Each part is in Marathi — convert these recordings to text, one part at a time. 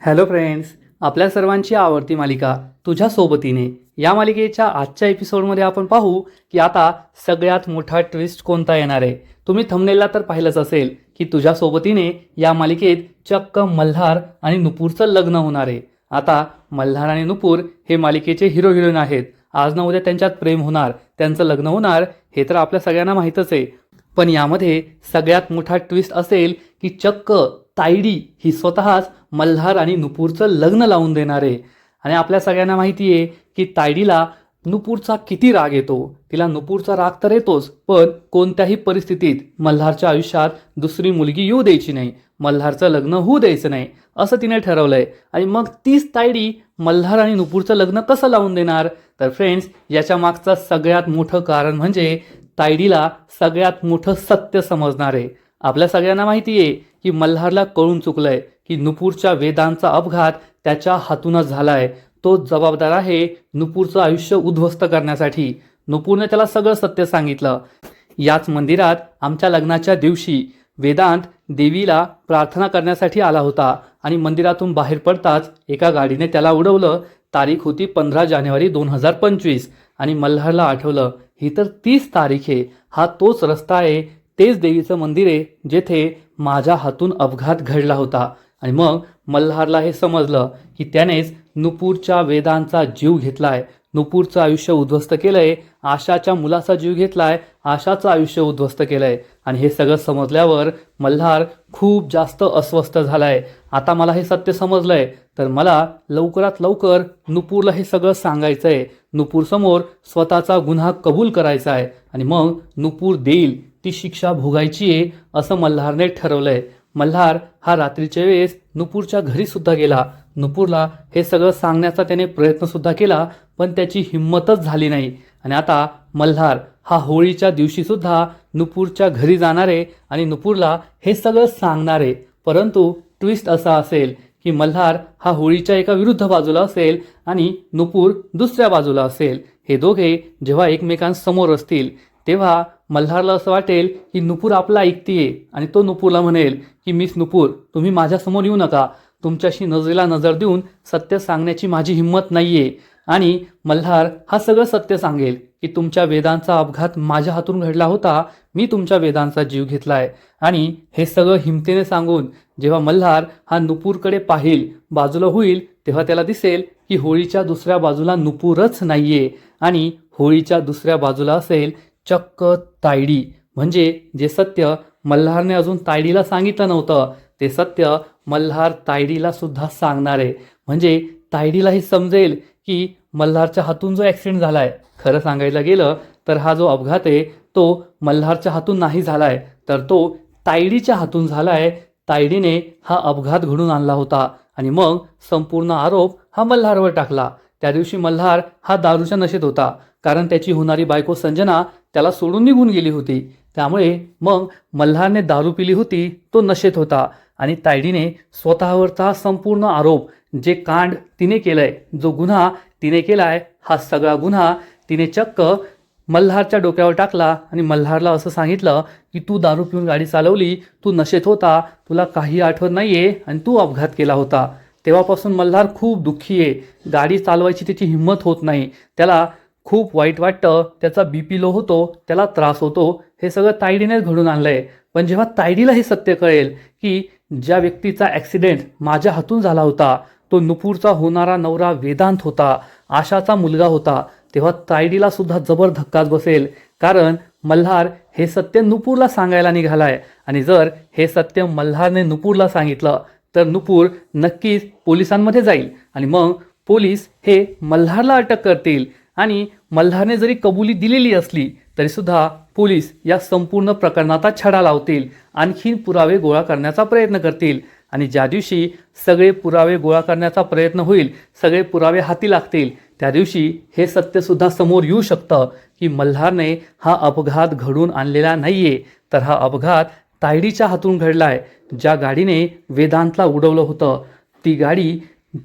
हॅलो फ्रेंड्स, आपल्या सर्वांची आवडती मालिका तुझ्या सोबतीने या मालिकेच्या आजच्या एपिसोडमध्ये आपण पाहू की आता सगळ्यात मोठा ट्विस्ट कोणता येणार आहे। तुम्ही थंबनेलला तर पाहिलंच असेल की तुझ्या सोबतीने या मालिकेत चक्क मल्हार आणि नुपूरचं लग्न होणार आहे। आता मल्हार आणि नुपूर हे मालिकेचे हिरो हिरोईन आहेत। आज ना उद्या त्यांच्यात प्रेम होणार, त्यांचं लग्न होणार हे तर आपल्या सगळ्यांना माहीतच आहे। पण यामध्ये सगळ्यात मोठा ट्विस्ट असेल की चक्क तायडी ही स्वतःच मल्हार आणि नुपूरचं लग्न लावून देणार आहे। आणि आपल्या सगळ्यांना माहिती आहे की तायडीला नुपूरचा किती राग येतो। तिला नुपूरचा राग तर येतोच, पण कोणत्याही परिस्थितीत मल्हारच्या आयुष्यात दुसरी मुलगी येऊ द्यायची नाही, मल्हारचं लग्न होऊ द्यायचं नाही असं तिने ठरवलंय। आणि मग तीच तायडी मल्हार आणि नुपूरचं लग्न कसं लावून देणार? तर फ्रेंड्स, याच्या मागचं सगळ्यात मोठं कारण म्हणजे तायडीला सगळ्यात मोठं सत्य समजणार आहे। आपल्या सगळ्यांना माहिती आहे की मल्हारला कळून चुकलंय की नुपूरच्या वेदांचा अपघात त्याच्या हातूनच झालाय। तो जबाबदार आहे नुपूरचं आयुष्य उद्ध्वस्त करण्यासाठी। नुपूरने त्याला सगळं सत्य सांगितलं। याच मंदिरात आमच्या लग्नाच्या दिवशी वेदांत देवीला प्रार्थना करण्यासाठी आला होता आणि मंदिरातून बाहेर पडताच एका गाडीने त्याला उडवलं। तारीख होती 15 जानेवारी 2025 आणि मल्हारला आठवलं ही तर 30 तारीख आहे, हा तोच रस्ता आहे, तेच देवीचं मंदिर आहे जेथे माझ्या हातून अपघात घडला होता। आणि मग मल्हारला हे समजलं की त्यानेच नुपूरच्या वेदांचा जीव घेतलाय, नुपूरचं आयुष्य उद्ध्वस्त केलंय, आशाच्या मुलाचा जीव घेतलाय, आशाचं आयुष्य उद्ध्वस्त केलंय। आणि हे सगळं समजल्यावर मल्हार खूप जास्त अस्वस्थ झालाय। आता मला हे सत्य समजलंय तर मला लवकरात लवकर नुपूरला हे सगळं सांगायचंय, नुपूर समोर स्वतःचा गुन्हा कबूल करायचा आहे आणि मग नुपूर देईल ती शिक्षा भोगायची आहे असं मल्हारने ठरवलंय। मल्हार हा रात्रीच्या वेळेस नुपूरच्या घरी सुद्धा गेला। नुपूरला हे सगळं सांगण्याचा त्याने प्रयत्न सुद्धा केला, पण त्याची हिंमतच झाली नाही। आणि आता मल्हार हा होळीच्या दिवशी सुद्धा नुपूरच्या घरी जाणार आहे आणि नुपूरला हे सगळं सांगणार आहे। परंतु ट्विस्ट असा असेल की मल्हार हा होळीच्या एका विरुद्ध बाजूला असेल आणि नुपूर दुसऱ्या बाजूला असेल। हे दोघे जेव्हा एकमेकांसमोर असतील तेव्हा मल्हारला असं वाटेल की नुपूर आपला ऐकतीये आणि तो नुपूरला म्हणेल की मिस नुपूर, तुम्ही माझ्यासमोर येऊ नका, तुमच्याशी नजरेला नजर देऊन सत्य सांगण्याची माझी हिंमत नाहीये। आणि मल्हार हा सगळं सत्य सांगेल की तुमच्या वेदांचा अपघात माझ्या हातून घडला होता, मी तुमच्या वेदांचा जीव घेतलाय। आणि हे सगळं हिमतीने सांगून जेव्हा मल्हार हा नुपूरकडे पाहिल, बाजूला होईल, तेव्हा त्याला दिसेल की होळीच्या दुसऱ्या बाजूला नुपूरच नाहीये आणि होळीच्या दुसऱ्या बाजूला असेल चक्क तायडी। म्हणजे जे सत्य मल्हारने अजून तायडीला सांगितलं नव्हतं ते सत्य मल्हार तायडीला सुद्धा सांगणार आहे। म्हणजे तायडीला हे समजेल की मल्हारच्या हातून जो ॲक्सिडेंट झालाय, खरं सांगायला गेलं तर हा जो अपघात आहे तो मल्हारच्या हातून नाही झालाय, तर तो तायडीच्या हातून झालाय। तायडीने हा अपघात घडून आणला होता आणि मग संपूर्ण आरोप हा मल्हारवर टाकला। त्या दिवशी मल्हार हा दारूच्या नशेत होता, कारण त्याची होणारी बायको संजना त्याला सोडून निघून गेली होती। त्यामुळे मग मल्हारने दारू पिली होती, तो नशेत होता आणि तायडीने स्वतःवरचा संपूर्ण आरोप, जे कांड तिने केलंय, जो गुन्हा तिने केलाय, हा सगळा गुन्हा तिने चक्क मल्हारच्या डोक्यावर टाकला आणि मल्हारला असं सांगितलं की तू दारू पिऊन गाडी चालवली, तू नशेत होता, तुला काही आठवत नाहीये आणि तू अपघात केला होता। तेव्हापासून मल्हार खूप दुःखी आहे, गाडी चालवायची त्याची हिंमत होत नाही, त्याला खूप वाईट वाटतं, त्याचा BP लो होतो, त्याला त्रास होतो। हे सगळं तायडीनेच घडून आणलंय। पण जेव्हा तायडीला हे सत्य कळेल की ज्या व्यक्तीचा ॲक्सिडेंट माझ्या हातून झाला होता तो नुपूरचा होणारा नवरा वेदांत होता, आशाचा मुलगा होता, तेव्हा तायडीला सुद्धा जबर धक्काच बसेल। कारण मल्हार हे सत्य नुपूरला सांगायला निघालाय आणि जर हे सत्य मल्हारने नुपूरला सांगितलं तर नुपूर नक्कीच पोलिसांमध्ये जाईल आणि मग पोलीस हे मल्हारला अटक करतील। आणि मल्हारने जरी कबुली दिलेली असली तरी सुद्धा पोलीस या संपूर्ण प्रकरणाचा छडा लावतील, आणखीन पुरावे गोळा करण्याचा प्रयत्न करतील। आणि ज्या दिवशी सगळे पुरावे गोळा करण्याचा प्रयत्न होईल, सगळे पुरावे हाती लागतील, त्या दिवशी हे सत्य सुद्धा समोर येऊ शकतं की मल्हारने हा अपघात घडून आणलेला नाहीये, तर हा अपघात तायडीच्या हातून घडलाय। ज्या गाडीने वेदांतला उडवलं होतं ती गाडी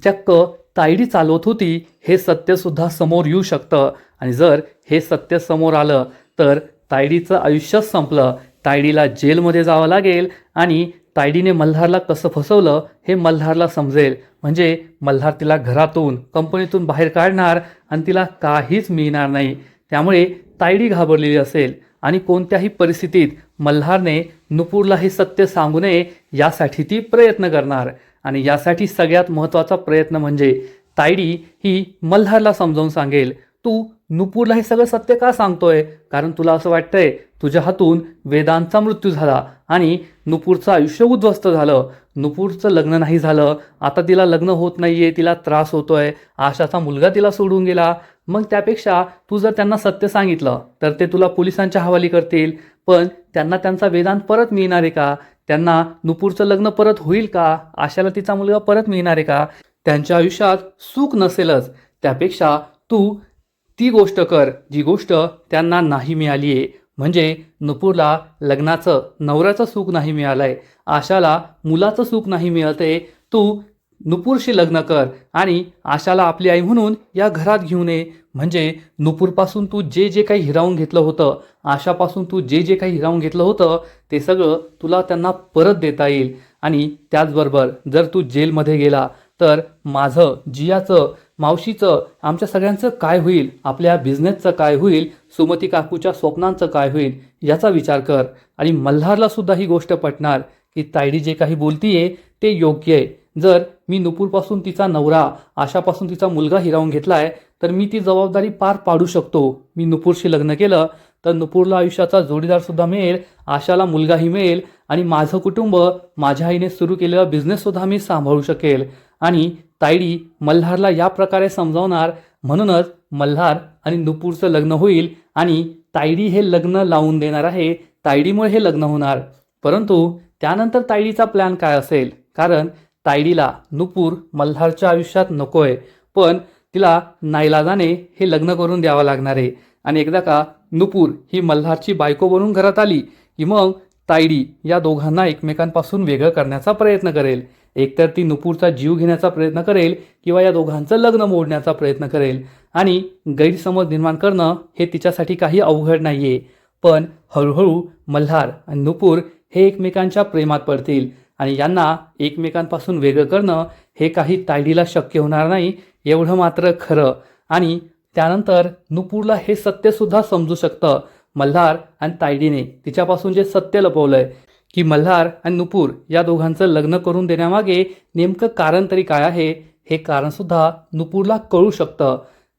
चक्क तायडी चालवत होती, हे सत्य सुद्धा समोर येऊ शकतं। आणि जर हे सत्य समोर आलं तर तायडीचं आयुष्यच संपलं, तायडीला जेलमध्ये जावं लागेल आणि तायडीने मल्हारला कसं फसवलं हे मल्हारला समजेल. म्हणजे मल्हार तिला घरातून कंपनीतून बाहेर काढणार आणि तिला काहीच मिळणार नाही. त्यामुळे तायडी घाबरलेली असेल आणि कोणत्याही परिस्थितीत मल्हारने नुपूरला हे सत्य सांगू नये यासाठी ती प्रयत्न करणार. आणि यासाठी सगळ्यात महत्त्वाचा प्रयत्न म्हणजे तायडी ही मल्हारला समजावून सांगेल, तू नुपूरला हे सगळं सत्य का सांगतोय? कारण तुला असं वाटतंय तुझ्या हातून वेदांचा मृत्यू झाला आणि नुपूरचं आयुष्य उद्ध्वस्त झालं. नुपूरचं लग्न नाही झालं, आता तिला लग्न होत नाहीये, तिला त्रास होतोय, आशाचा मुलगा तिला सोडून गेला. मग त्यापेक्षा तू जर त्यांना सत्य सांगितलं तर ते तुला पोलिसांच्या हवाली करतील. पण त्यांना त्यांचा वेदांत परत मिळणार आहे का? त्यांना नुपूरचं लग्न परत होईल का? आशाला तिचा मुलगा परत मिळणार आहे का? त्यांच्या आयुष्यात सुख नसेलच. त्यापेक्षा तू ती गोष्ट कर जी गोष्ट त्यांना नाही मिळाली आहे. म्हणजे नुपूरला लग्नाचं नवऱ्याचं सुख नाही मिळालंय, आशाला मुलाचं सुख नाही मिळतंय. तू नुपूरशी लग्न कर आणि आशाला आपली आई म्हणून या घरात घेऊन ये. म्हणजे नुपूरपासून तू जे जे काही हिरावून घेतलं होतं, आशापासून तू जे जे काही हिरावून घेतलं होतं ते सगळं तुला त्यांना परत देता येईल. आणि त्याचबरोबर जर तू जेलमध्ये गेला तर माझं, जियाचं, मावशीचं, आमच्या सगळ्यांचं काय होईल? आपल्या बिझनेसचं काय होईल? सुमती काकूच्या स्वप्नांचं काय होईल? याचा विचार कर. आणि मल्हारला सुद्धा ही गोष्ट पटणार की तायडी जे काही बोलतीये ते योग्य आहे. जर मी नुपूरपासून तिचा नवरा, आशापासून तिचा मुलगा हिरावून घेतलाय तर मी ती जबाबदारी पार पाडू शकतो. मी नुपूरशी लग्न केलं तर नुपूरला आयुष्याचा जोडीदार सुद्धा मिळेल, आशाला मुलगाही मिळेल आणि माझं कुटुंब, माझ्या आईने सुरू केलेला बिझनेस सुद्धा मी सांभाळू शकेल. आणि तायडी मल्हारला या प्रकारे समजावणार. म्हणूनच मल्हार आणि नुपूरचं लग्न होईल आणि तायडी हे लग्न लावून देणार आहे. तायडीमुळे हे लग्न होणार. परंतु त्यानंतर तायडीचा प्लॅन काय असेल? कारण तायडीला नुपूर मल्हारच्या आयुष्यात नकोय, पण तिला नाईलाजाने हे लग्न करून द्यावं लागणार आहे. आणि एकदा का नुपूर ही मल्हारची बायको बनून घरात आली की मग तायडी या दोघांना एकमेकांपासून वेगळं करण्याचा प्रयत्न करेल. एकतर ती नुपूरचा जीव घेण्याचा प्रयत्न करेल किंवा या दोघांचं लग्न मोडण्याचा प्रयत्न करेल. आणि गैरसमज निर्माण करणं हे तिच्यासाठी काही अवघड नाहीये. पण हळूहळू मल्हार आणि नुपूर हे एकमेकांच्या प्रेमात पडतील आणि यांना एकमेकांपासून वेगळं करणं हे काही तायडीला शक्य होणार नाही, एवढं मात्र खरं. आणि त्यानंतर नुपूरला हे सत्यसुद्धा समजू शकतं. मल्हार आणि तायडीने तिच्यापासून जे सत्य लपवलंय की मल्हार आणि नुपूर या दोघांचं लग्न करून देण्यामागे नेमकं कारण तरी काय आहे, हे कारणसुद्धा नुपूरला कळू शकतं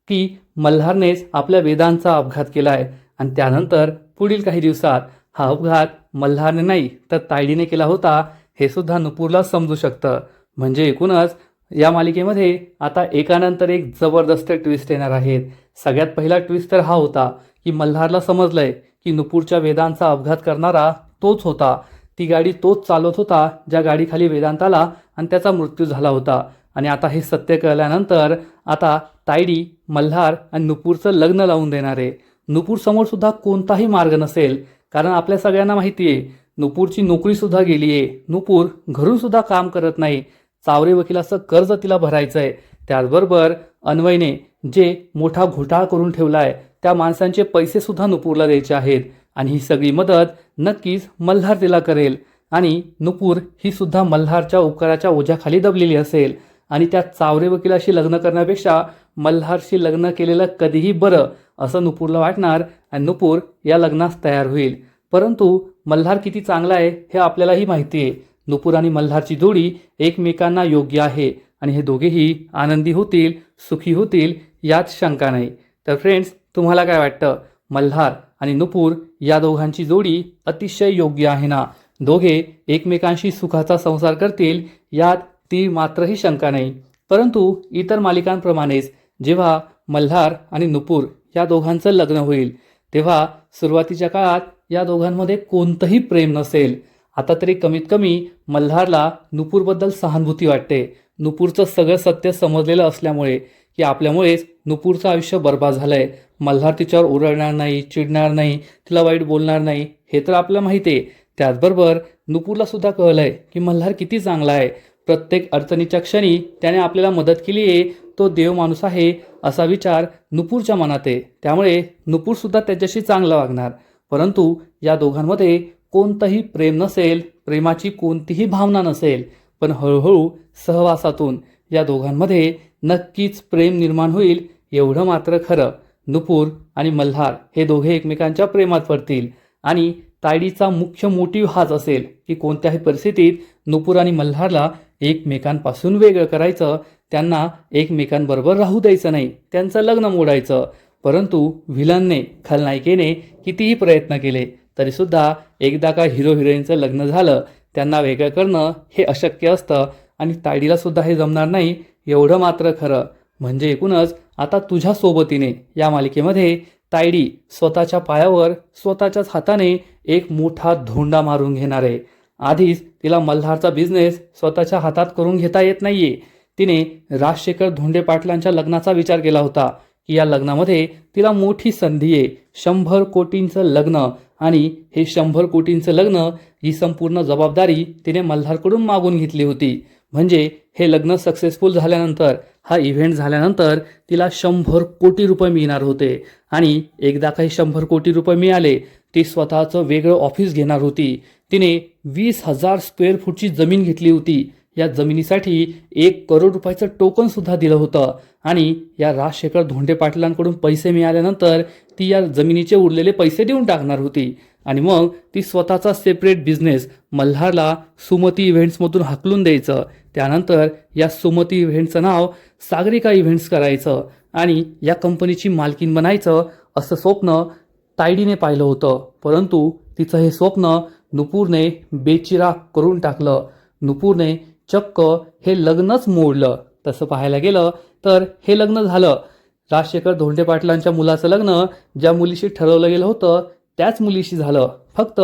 की मल्हारनेच आपल्या वेदांचा अपघात केलाय. आणि त्यानंतर पुढील काही दिवसात हा अपघात मल्हारने नाही तर तायडीने केला होता हे सुद्धा नुपूरला समजू शकतं. म्हणजे एकूणच या मालिकेमध्ये आता एकानंतर एक जबरदस्त ट्विस्ट येणार आहेत. सगळ्यात पहिला ट्विस्ट तर हा होता की मल्हारला समजलंय की नुपूरच्या वेदांचा अपघात करणारा तोच होता. ती गाडी तोच चालवत होता ज्या गाडीखाली वेदांत आला आणि त्याचा मृत्यू झाला होता. आणि आता हे सत्य कळल्यानंतर आता तायडी मल्हार आणि नुपूरचं लग्न लावून देणार आहे. नुपूर समोर सुद्धा कोणताही मार्ग नसेल, कारण आपल्या सगळ्यांना माहिती आहे नुपूरची नोकरी सुद्धा गेली आहे. नुपूर घरून सुद्धा काम करत नाही. चावरे वकिलाचं कर्ज तिला भरायचं आहे. त्याचबरोबर अन्वयने जे मोठा घोटाळा करून ठेवला आहे त्या माणसांचे पैसे सुद्धा नुपूरला द्यायचे आहेत. आणि ही सगळी मदत नक्कीच मल्हार तिला करेल. आणि नुपूर ही सुद्धा मल्हारच्या उपकाराच्या ओझ्याखाली दबलेली असेल. आणि त्या चावरे वकिलाशी लग्न करण्यापेक्षा मल्हारशी लग्न केलेलं कधीही बरं असं नुपूरला वाटणार आणि नुपूर या लग्नास तयार होईल. परंतु मल्हार किती चांगला आहे हे आपल्यालाही माहिती आहे. नुपूर आणि मल्हारची जोडी एकमेकांना योग्य आहे आणि हे दोघेही आनंदी होतील, सुखी होतील यात शंका नाही. तर फ्रेंड्स, तुम्हाला काय वाटतं? मल्हार आणि नुपूर या दोघांची जोडी अतिशय योग्य आहे ना? दोघे एकमेकांशी सुखाचा संसार करतील यात ती मात्रही शंका नाही. परंतु इतर मालिकांप्रमाणेच जेव्हा मल्हार आणि नुपूर या दोघांचं लग्न होईल तेव्हा सुरुवातीच्या काळात या दोघांमध्ये कोणतंही प्रेम नसेल. आता तरी कमीत कमी मल्हारला नुपूरबद्दल सहानुभूती वाटते. नुपूरचं सगळं सत्य समजलेलं असल्यामुळे की आपल्यामुळेच नुपूरचं आयुष्य बर्बाद झालंय. मल्हार तिच्यावर ओरडणार नाही, चिडणार नाही, तिला वाईट बोलणार नाही हे तर आपल्याला माहिती आहे. त्याचबरोबर नुपूरला सुद्धा कळलंय की मल्हार किती चांगला आहे. प्रत्येक अडचणीच्या क्षणी त्याने आपल्याला मदत केली आहे. तो देव माणूस आहे असा विचार नुपूरच्या मनात आहे. त्यामुळे नुपूर सुद्धा त्याच्याशी चांगलं वागणार. परंतु या दोघांमध्ये कोणतंही प्रेम नसेल, प्रेमाची कोणतीही भावना नसेल, पण हळूहळू सहवासातून या दोघांमध्ये नक्कीच प्रेम निर्माण होईल एवढं मात्र खरं. नुपूर आणि मल्हार हे दोघे एकमेकांच्या प्रेमात पडतील आणि तायडीचा मुख्य मोटिव्ह हाच असेल की कोणत्याही परिस्थितीत नुपूर आणि मल्हारला एकमेकांपासून वेगळं करायचं, त्यांना एकमेकांबरोबर राहू द्यायचं नाही, त्यांचं लग्न मोडायचं. परंतु व्हिलनने, खलनायिकेने कितीही प्रयत्न केले तरीसुद्धा एकदा का हिरो हिरोईनचं लग्न झालं, त्यांना वेगळं करणं हे अशक्य असतं आणि तायडीला सुद्धा हे जमणार नाही एवढं मात्र खरं. म्हणजे एकूणच आता तुझ्या सोबतीने या मालिकेमध्ये तायडी स्वतःच्या पायावर स्वतःच्याच हाताने एक मोठा धोंडा मारून घेणार आहे. आधीच तिला मल्हारचा बिझनेस स्वतःच्या हातात करून घेता येत नाहीये. तिने राजशेखर धोंडे पाटलांच्या लग्नाचा विचार केला होता की या लग्नामध्ये तिला मोठी संधी आहे, 100 कोटींचं लग्न, आणि हे 100 कोटींचं लग्न ही संपूर्ण जबाबदारी तिने मल्हारकडून मागून घेतली होती. म्हणजे हे लग्न सक्सेसफुल झाल्यानंतर, हा इव्हेंट झाल्यानंतर तिला 100 कोटी रुपये मिळणार होते आणि एकदा काही 100 कोटी रुपये मिळाले ती स्वतःचं वेगळं ऑफिस घेणार होती. तिने 20,000 स्क्वेअर फूटची जमीन घेतली होती. या जमिनीसाठी 1 करोड रुपयाचं टोकन सुद्धा दिलं होतं आणि या राजशेखर धोंडे पाटलांकडून पैसे मिळाल्यानंतर ती या जमिनीचे उरलेले पैसे देऊन टाकणार होती आणि मग ती स्वतःचा सेपरेट बिझनेस मल्हारला सुमती इव्हेंट्समधून हाकलून द्यायचं. त्यानंतर या सुमती इव्हेंटचं नाव सागरिका इव्हेंट्स करायचं आणि या कंपनीची मालकीण बनायचं असं स्वप्न तायडीने पाहिलं होतं. परंतु तिचं हे स्वप्न नुपूरने बेचिराग करून टाकलं. नुपूरने चक्क हे लग्नच मोडलं. तसं पाहायला गेलं तर हे लग्न झालं, राजशेखर धोंडे पाटलांच्या मुलाचं लग्न ज्या मुलीशी ठरवलं गेलं होतं त्याच मुलीशी झालं. फक्त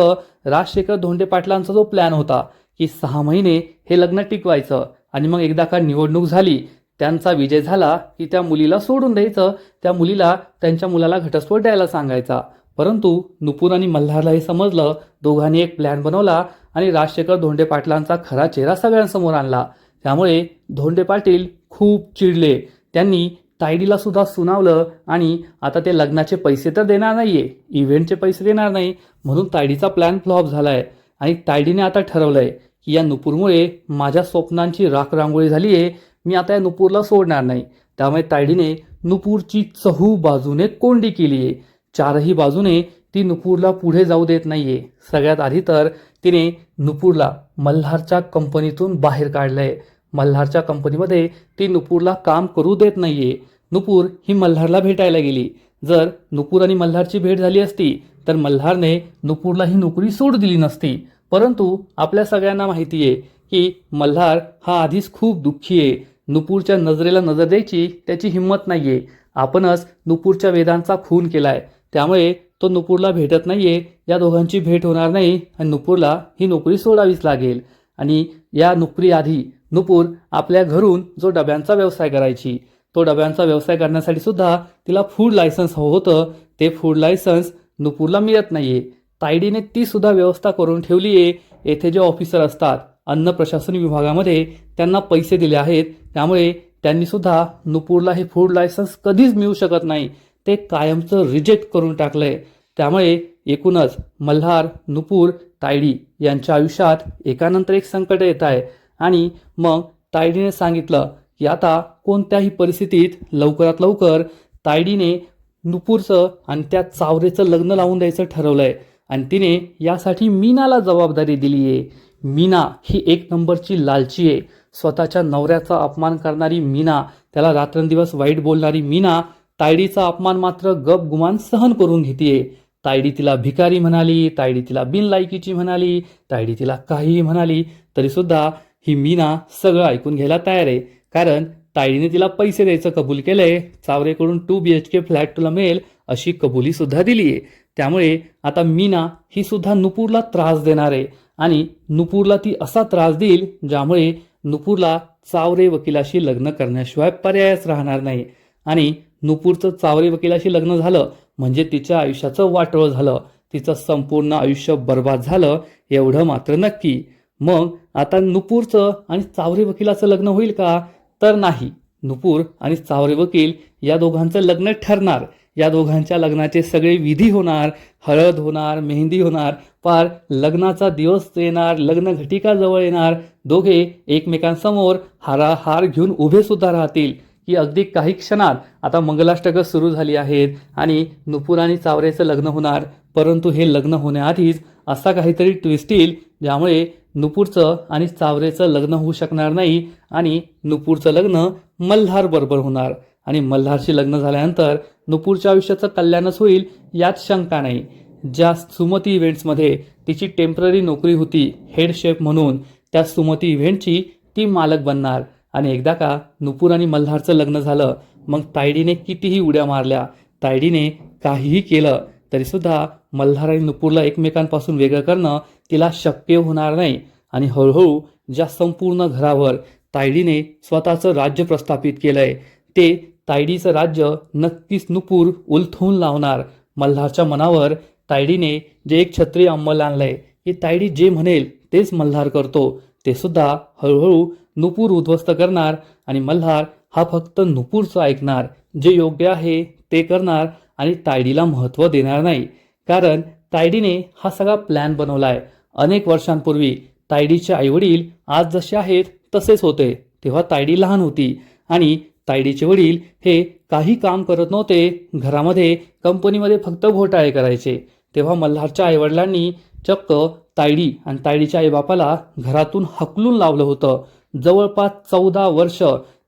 राजशेखर धोंडे पाटलांचा जो प्लॅन होता की 6 महिने हे लग्न टिकवायचं आणि मग एकदा का निवडणूक झाली, त्यांचा विजय झाला की त्या मुलीला सोडून द्यायचं, त्या मुलीला त्यांच्या मुलाला घटस्फोट द्यायला सांगायचा. परंतु नुपूर आणि मल्हारला हे समजलं. दोघांनी एक प्लॅन बनवला आणि राजशेखर धोंडे पाटलांचा खरा चेहरा सगळ्यांसमोर आणला. त्यामुळे धोंडे पाटील खूप चिडले. त्यांनी तायडीला सुद्धा सुनावलं आणि आता ते लग्नाचे पैसे तर देणार नाहीये, इव्हेंटचे पैसे देणार नाही, म्हणून तायडीचा प्लॅन फ्लॉप झालाय आणि तायडीने आता ठरवलंय की या नुपूरमुळे माझ्या स्वप्नांची राखरांगोळी झाली आहे, मी आता या नुपूरला सोडणार नाही. त्यामुळे तायडीने नुपूरची चहू बाजूने कोंडी केली आहे. 4ही बाजूने ती नुपूरला पुढे जाऊ देत नाहीये. सगळ्यात आधी तर तिने नुपूरला मल्हारच्या कंपनीतून बाहेर काढलंय. मल्हारच्या कंपनीमध्ये ती नुपूरला काम करू देत नाहीये. नुपूर ही मल्हारला भेटायला गेली. जर नुपूर आणि मल्हारची भेट झाली असती तर मल्हारने नुपूरला ही नोकरी सोडू दिली नसती. परंतु आपल्या सगळ्यांना माहिती आहे की मल्हार हा आधीच खूप दुःखी आहे. नुपूरच्या नजरेला नजर द्यायची त्याची हिंमत नाहीये. आपणच नुपूरच्या वेदांचा खून केलाय, त्यामुळे तो नुपूरला भेटत नाहीये. या दोघांची भेट होणार नाही आणि नुपूरला ही नोकरी सोडावीच लागेल. आणि या नोकरी आधी नुपूर आपल्या घरून जो डब्यांचा व्यवसाय करायची, तो डब्यांचा व्यवसाय करण्यासाठी सुद्धा तिला फूड लायसन्स हवं होतं. ते फूड लायसन्स नुपूरला मिळत नाहीये. तायडीने ती सुद्धा व्यवस्था करून ठेवली आहे. येथे जे ऑफिसर असतात अन्न प्रशासन विभागामध्ये, त्यांना पैसे दिले आहेत, त्यामुळे त्यांनी सुद्धा नुपूरला हे फूड लायसन्स कधीच मिळू शकत नाही, ते कायमचं रिजेक्ट करून टाकलंय. त्यामुळे एकूणच मल्हार, नुपूर, तायडी यांच्या आयुष्यात एकानंतर एक संकट येत आहे. आणि मग तायडीने सांगितलं की आता कोणत्याही परिस्थितीत लवकरात लवकर तायडीने नुपूरचं आणि त्या चावरेचं लग्न लावून द्यायचं ठरवलंय आणि तिने यासाठी मीनाला जबाबदारी दिली आहे. मीना ही 1 नंबरची लालची आहे. स्वतःच्या नवऱ्याचा अपमान करणारी मीना, त्याला रात्रंदिवस वाईट बोलणारी मीना तायडीचा अपमान मात्र गपगुमान सहन करून घेतेय. तायडी तिला भिकारी म्हणाली, तायडी तिला बिनलायकीची म्हणाली, तायडी तिला काहीही म्हणाली, तरीसुद्धा ही मीना सगळं ऐकून घ्यायला तयार आहे. कारण तायडीने तिला पैसे द्यायचं कबूल केलंय. चावरेकडून 2 BHK फ्लॅट तुला मिळेल अशी कबुली सुद्धा दिली आहे. त्यामुळे आता मीना ही सुद्धा नुपूरला त्रास देणार आहे आणि नुपूरला ती असा त्रास देईल ज्यामुळे नुपूरला चावरे वकिलाशी लग्न करण्याशिवाय पर्यायच राहणार नाही. आणि नुपूरचं चावरे वकिलाशी लग्न झालं म्हणजे तिच्या आयुष्याचं वाटोळं झालं, तिचं संपूर्ण आयुष्य बर्बाद झालं एवढं मात्र नक्की. मग आता नुपूरचं आणि चावरे वकिलाचं लग्न होईल का? तर नाही. नुपूर आणि चावरे वकील या दोघांचं लग्न ठरणार. या दोघांच्या लग्नाचे सगळे विधी होणार, हळद होणार, मेहंदी होणार, पार लग्नाचा दिवस येणार, लग्न घटिका जवळ येणार, दोघे एकमेकांसमोर हार घेऊन उभे सुद्धा राहतील की अगदी काही क्षणात आता मंगलाष्टकं सुरू झाली आहेत आणि नुपूर आणि चावरेचं लग्न होणार. परंतु हे लग्न होण्याआधीच असा काहीतरी ट्विस्ट येईल ज्यामुळे नुपूरचं आणि चावरेचं लग्न होऊ शकणार नाही आणि नुपूरचं लग्न मल्हार बरोबर होणार आणि मल्हारशी लग्न झाल्यानंतर नुपूरच्या आयुष्याचं कल्याणच होईल यात शंका नाही. ज्या सुमती इव्हेंट्समध्ये तिची टेम्पररी नोकरी होती हेड शेफ म्हणून, त्या सुमती इव्हेंटची ती मालक बनणार आणि एकदा का नुपूर आणि मल्हारचं लग्न झालं मग तायडीने कितीही उड्या मारल्या, तायडीने काहीही केलं तरीसुद्धा मल्हार आणि नुपूरला एकमेकांपासून वेगळं करणं तिला शक्य होणार नाही आणि हळूहळू ज्या संपूर्ण घरावर तायडीने स्वतःचं राज्य प्रस्थापित केलंय ते तायडीचं राज्य नक्कीच नुपूर उलथवून लावणार. मल्हारच्या मनावर तायडीने जे एक क्षत्रिय अंमल आणलंय की तायडी जे म्हणेल तेच मल्हार करतो, ते सुद्धा हळूहळू नुपूर उद्ध्वस्त करणार आणि मल्हार हा फक्त नुपूरचं ऐकणार, जे योग्य आहे ते करणार आणि तायडीला महत्त्व देणार नाही. कारण तायडीने हा सगळा प्लॅन बनवलाय. अनेक वर्षांपूर्वी तायडीचे आईवडील आज जसे आहेत तसेच होते. तेव्हा तायडी लहान होती आणि तायडीचे वडील हे काही काम करत नव्हते, घरामध्ये कंपनीमध्ये फक्त घोटाळे करायचे. तेव्हा मल्हारच्या आईवडिलांनी चक्क तायडी आणि तायडीच्या आईबापाला घरातून हकलून लावलं होतं. जवळपास 14 वर्ष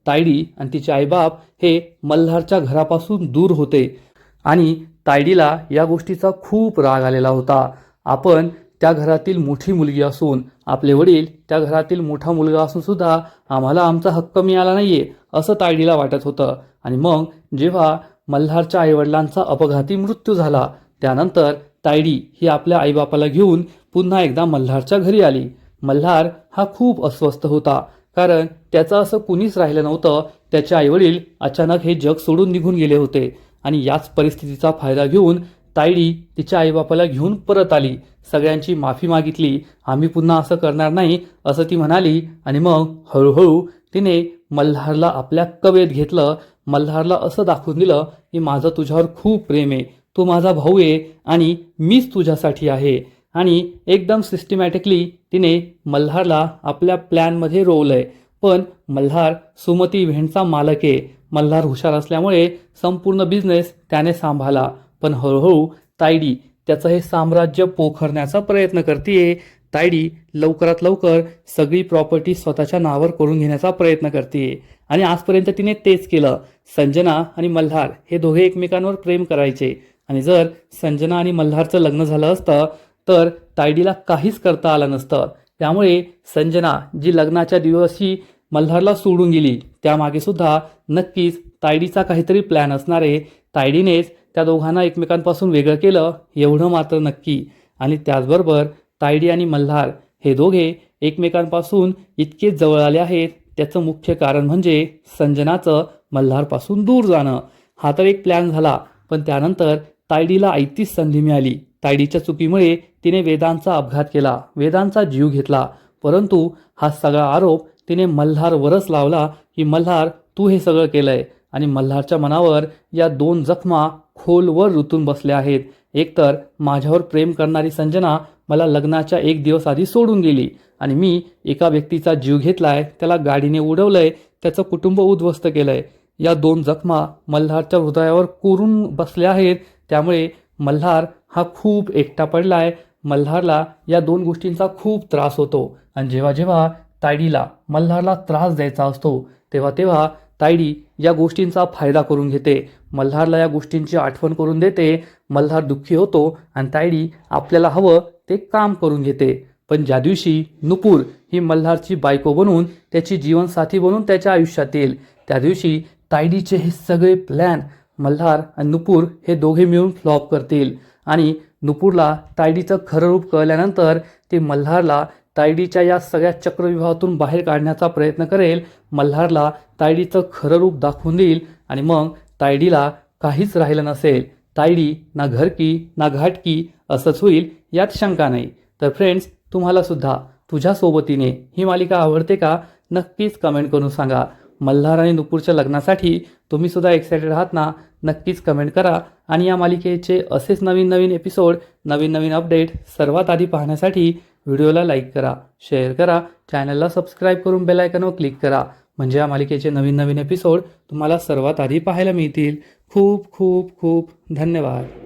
तायडी आणि तिचे आईबाप हे मल्हारच्या घरापासून दूर होते आणि तायडीला या गोष्टीचा खूप राग आलेला होता. आपण त्या घरातील मोठी मुलगी असून, आपले वडील त्या घरातील मोठा मुलगा असून सुद्धा आम्हाला आमचा हक्क मिळाला नाहीये असं तायडीला वाटत होतं. आणि मग जेव्हा मल्हारच्या आईवडिलांचा अपघाती मृत्यू झाला त्यानंतर तायडी ही आपल्या आईबापाला घेऊन पुन्हा एकदा मल्हारच्या घरी आली. मल्हार हा खूप अस्वस्थ होता कारण त्याचं असं कुणीच राहिलं नव्हतं. त्याचे आईवडील अचानक हे जग सोडून निघून गेले होते आणि याच परिस्थितीचा फायदा घेऊन तायडी तिच्या आईबापाला घेऊन परत आली. सगळ्यांची माफी मागितली, आम्ही पुन्हा असं करणार नाही असं ती म्हणाली आणि मग हळूहळू तिने मल्हारला आपल्या कवेत घेतलं. मल्हारला असं दाखवून दिलं की माझं तुझ्यावर खूप प्रेम आहे, तू माझा भाऊ आहे आणि मीच तुझ्यासाठी आहे. आणि एकदम सिस्टमॅटिकली तिने मल्हारला आपल्या प्लॅनमध्ये रोवलंय. पण मल्हार सुमती इव्हेंटचा मालक आहे. मल्हार हुशार असल्यामुळे संपूर्ण बिझनेस त्याने सांभाळला. पण हळूहळू तायडी त्याचं हे साम्राज्य पोखरण्याचा प्रयत्न करते. तायडी लवकरात लवकर सगळी प्रॉपर्टी स्वतःच्या नावावर करून घेण्याचा प्रयत्न करते आणि आजपर्यंत तिने तेच केलं. संजना आणि मल्हार हे दोघे एकमेकांवर प्रेम करायचे आणि जर संजना आणि मल्हारचं लग्न झालं असतं तर तायडीला काहीच करता आलं नसतं. त्यामुळे संजना जी लग्नाच्या दिवशी मल्हारला सोडून गेली त्यामागे सुद्धा नक्कीच तायडीचा काहीतरी प्लॅन असणार आहे. तायडीनेच त्या दोघांना एकमेकांपासून वेगळं केलं एवढं मात्र नक्की. आणि त्याचबरोबर तायडी आणि मल्हार हे दोघे एकमेकांपासून इतके जवळ आले आहेत त्याचं मुख्य कारण म्हणजे संजनाचं मल्हारपासून दूर जाणं. हा तर एक प्लॅन झाला, पण त्यानंतर तायडीला आयतीच संधी मिळाली. तायडीच्या चुकीमुळे तिने वेदांचा अपघात केला, वेदांचा जीव घेतला. परंतु हा सगळा आरोप तिने मल्हारवरच लावला की मल्हार तू हे सगळं केलंय. आणि मल्हारच्या मनावर या 2 जखमा खोलवर रुतून बसल्या आहेत. एकतर माझ्यावर प्रेम करणारी संजना मला लग्नाच्या 1 दिवस आधी सोडून गेली आणि मी एका व्यक्तीचा जीव घेतलाय, त्याला गाडीने उडवलंय, त्याचं कुटुंब उद्ध्वस्त केलंय. या 2 जखमा मल्हारच्या हृदयावर कोरून बसल्या आहेत. त्यामुळे मल्हार हा खूप एकटा पडलाय. मल्हारला या 2 गोष्टींचा खूप त्रास होतो आणि जेव्हा जेव्हा तायडीला मल्हारला त्रास द्यायचा असतो तेव्हा तेव्हा तायडी या गोष्टींचा फायदा करून घेते. मल्हारला या गोष्टींची आठवण करून देते. मल्हार दुःखी होतो आणि तायडी आपल्याला हवं ते काम करून घेते. पण ज्या दिवशी नुपूर ही मल्हारची बायको बनून त्याची जीवनसाथी बनून त्याच्या आयुष्यात येईल त्या दिवशी तायडीचे हे सगळे प्लॅन मल्हार आणि नुपूर हे दोघे मिळून फ्लॉप करतील आणि नुपूरला तायडीचं खरं रूप कळल्यानंतर ते मल्हारला तायडीच्या या सगळ्या चक्रव्यूहातून बाहेर काढण्याचा प्रयत्न करेल. मल्हारला तायडीचं खरं रूप दाखवून देईल आणि मग तायडीला काहीच राहिलं नसेल. तायडी ना घरकी ना घाटकी असंच होईल यात शंका नाही. तर फ्रेंड्स, तुम्हाला सुद्धा तुझ्या सोबतीने ही मालिका आवडते का? नक्कीच कमेंट करून सांगा. मल्हार आणि नुपूरच्या लग्नासाठी तुम्ही सुद्धा एक्सायटेड आहात ना? नक्कीच कमेंट करा आणि या मालिकेचे असेच नवीन नवीन एपिसोड, नवीन नवीन अपडेट सर्वात आधी पाहण्यासाठी व्हिडिओला लाईक करा, शेअर करा, चॅनलला सबस्क्राईब करून बेल आयकॉनवर क्लिक करा. म्हणजे या मालिकेचे नवीन नवीन एपिसोड तुम्हाला सर्वात आधी पाहायला मिळतील. खूप खूप खूप धन्यवाद.